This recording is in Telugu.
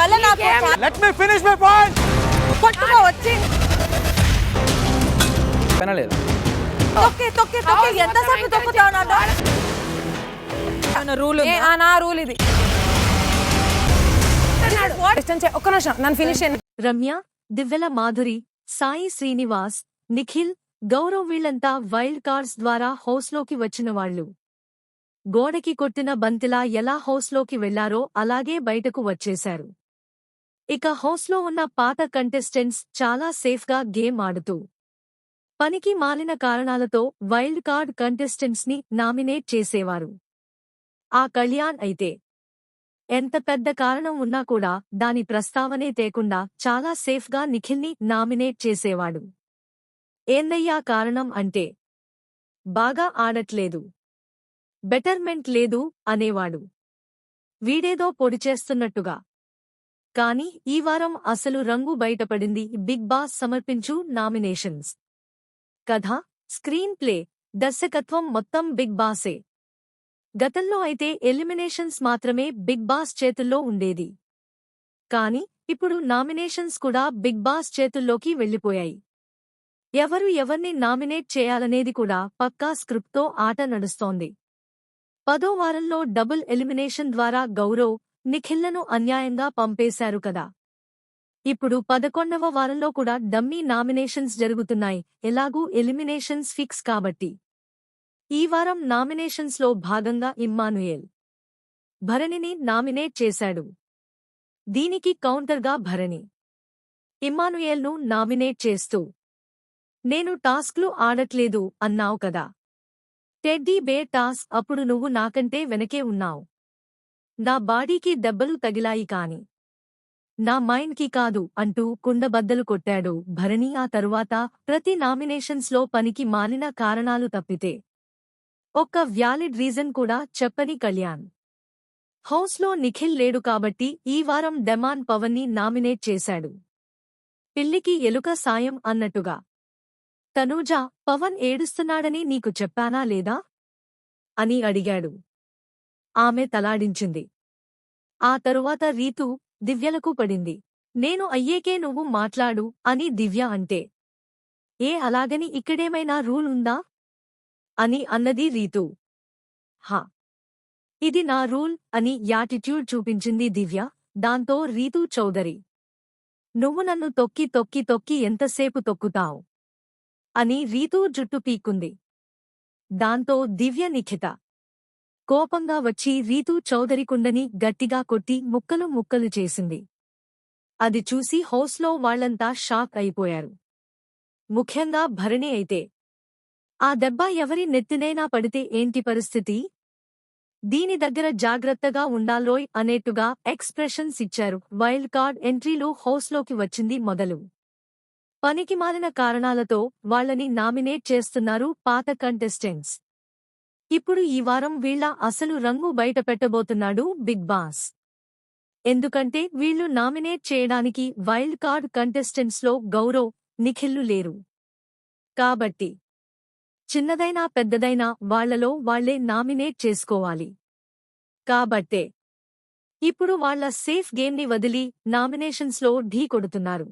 వల్ల నాకు let me finish my point. కొట్టుకో వచ్చి వినలేదు. తొక్కి తొక్కి తొక్కి ఎంతసేపు తొక్కుతావు నా రూల్ నా రూల్ ఇది. ఒక్క నిమిషం నన్ను ఫినిష్ రమ్య, దివ్యల మాధురి, సాయి శ్రీనివాస్, నిఖిల్, గౌరవ్ వీళ్లంతా వైల్డ్ కార్డ్స్ ద్వారా హౌస్లోకి వచ్చిన వాళ్లు. గోడకి కొట్టిన బంతిలా ఎలా హౌస్లోకి వెళ్లారో అలాగే బయటకు వచ్చేశారు. ఇక హౌస్లో ఉన్న పాత కంటెస్టెంట్స్ చాలా సేఫ్గా గేమ్ ఆడుతూ పనికి మాలిన కారణాలతో వైల్డ్ కార్డ్ కంటెస్టెంట్స్ ని నామినేట్ చేసేవారు. ఆ కళ్యాణ్ అయితే ఎంత పెద్ద కారణం ఉన్నా కూడా దాని ప్రస్తావనే తేకుండా చాలా సేఫ్గా నిఖిల్ని నామినేట్ చేసేవాడు. ఏందయ్యా కారణం అంటే బాగా ఆడట్లేదు, బెటర్మెంట్ లేదు అనేవాడు. వీడేదో పొడిచేస్తున్నట్టుగా. కాని ఈ వారం అసలు రంగు బయటపడింది. బిగ్ బాస్ సమర్పించు నామినేషన్స్. కథ, స్క్రీన్ ప్లే, దర్శకత్వం మొత్తం బిగ్ బాసే. గతంలో అయితే ఎలిమినేషన్స్ మాత్రమే బిగ్ బాస్ చేతుల్లో ఉండేది. కాని ఇప్పుడు నామినేషన్స్ కూడా బిగ్ బాస్ చేతుల్లోకి వెళ్లిపోయాయి. ఎవరు ఎవర్ని నామినేట్ చేయాలనేది కూడా పక్కా స్క్రిప్ట్తో ఆట నడుస్తోంది. 10వ వారంలో డబుల్ ఎలిమినేషన్ ద్వారా గౌరవ్, నిఖిల్లను అన్యాయంగా పంపేశారు కదా. ఇప్పుడు 11వ వారంలో కూడా డమ్మీ నామినేషన్స్ జరుగుతున్నాయి. ఎలాగూ ఎలిమినేషన్స్ ఫిక్స్ కాబట్టి. ఈ వారం నామినేషన్స్లో భాగంగా ఇమ్మానుయేల్ భరణిని నామినేట్ చేశాడు. దీనికి కౌంటర్గా భరణి ఇమ్మానుయేల్ను నామినేట్ చేస్తూ, నేను టాస్క్లు ఆడట్లేదు అన్నావు కదా. టెడ్డీ బేర్ టాస్క్ అప్పుడు నువ్వు నాకంటే వెనకే ఉన్నావు. నా బాడీకి దెబ్బలు తగిలాయి కాని నా మైండ్కి కాదు అంటూ కుండబద్దలు కొట్టాడు భరణి. ఆ తరువాత ప్రతి నామినేషన్స్లో పనికి మాలిన కారణాలు తప్పితే ఒక్క వ్యాలిడ్ రీజన్ కూడా చెప్పని కళ్యాణ్. హౌస్లో నిఖిల్ లేడు కాబట్టి ఈ వారం డెమాన్ పవన్ని నామినేట్ చేశాడు. పిల్లికి ఎలుక సాయం అన్నట్టుగా. తనూజా, పవన్ ఏడుస్తున్నాడని నీకు చెప్పానా లేదా అని అడిగాడు. ఆమె తలాడించింది. ఆ తరువాత రీతూ, దివ్యలకు పడింది. నేను అయ్యేకే నువ్వు మాట్లాడు అని దివ్య అంటే, అలాగని ఇక్కడేమైనా రూల్ ఉందా అని అన్నది రీతూ. హా, ఇది నా రూల్ అని యాటిట్యూడ్ చూపించింది దివ్య. దాంతో రీతూ చౌదరి, నువ్వు నన్ను తొక్కి తొక్కి తొక్కి ఎంతసేపు తొక్కుతావు అని రీతూ జుట్టు పీక్కుంది. దాంతో దివ్య నిఖిత కోపంగా వచ్చి రీతూ చౌదరి కుండని గట్టిగా కొట్టి ముక్కలు ముక్కలు చేసింది. అది చూసి హౌస్లో వాళ్లంతా షాక్ అయిపోయారు. ముఖ్యంగా భరణి అయితే, ఆ దెబ్బ ఎవరి నెత్తినైనా పడితే ఏంటి పరిస్థితి, దీని దగ్గర జాగ్రత్తగా ఉండాలోయ్ అనేట్టుగా ఎక్స్ప్రెషన్స్ ఇచ్చారు. వైల్డ్ కార్డ్ ఎంట్రీలు హౌస్లోకి వచ్చింది మొదలు. పనికిమాలిన కారణాలతో వాళ్లని నామినేట్ చేస్తున్నారు పాత కంటెస్టెంట్స్. ఇప్పుడు ఈ వారం వీళ్ల అసలు రంగు బయటపెట్టబోతున్నాడు బిగ్ బాస్. ఎందుకంటే వీళ్లు నామినేట్ చేయడానికి వైల్డ్ కార్డ్ కంటెస్టెంట్స్లో గౌరవ్, నిఖిల్లు లేరు. కాబట్టి చిన్నదైనా పెద్దదైనా వాళ్లలో వాళ్లే నామినేట్ చేసుకోవాలి. కాబట్టే ఇప్పుడు వాళ్ల సేఫ్ గేమ్ని వదిలి నామినేషన్స్లో ఢీ కొడుతున్నారు.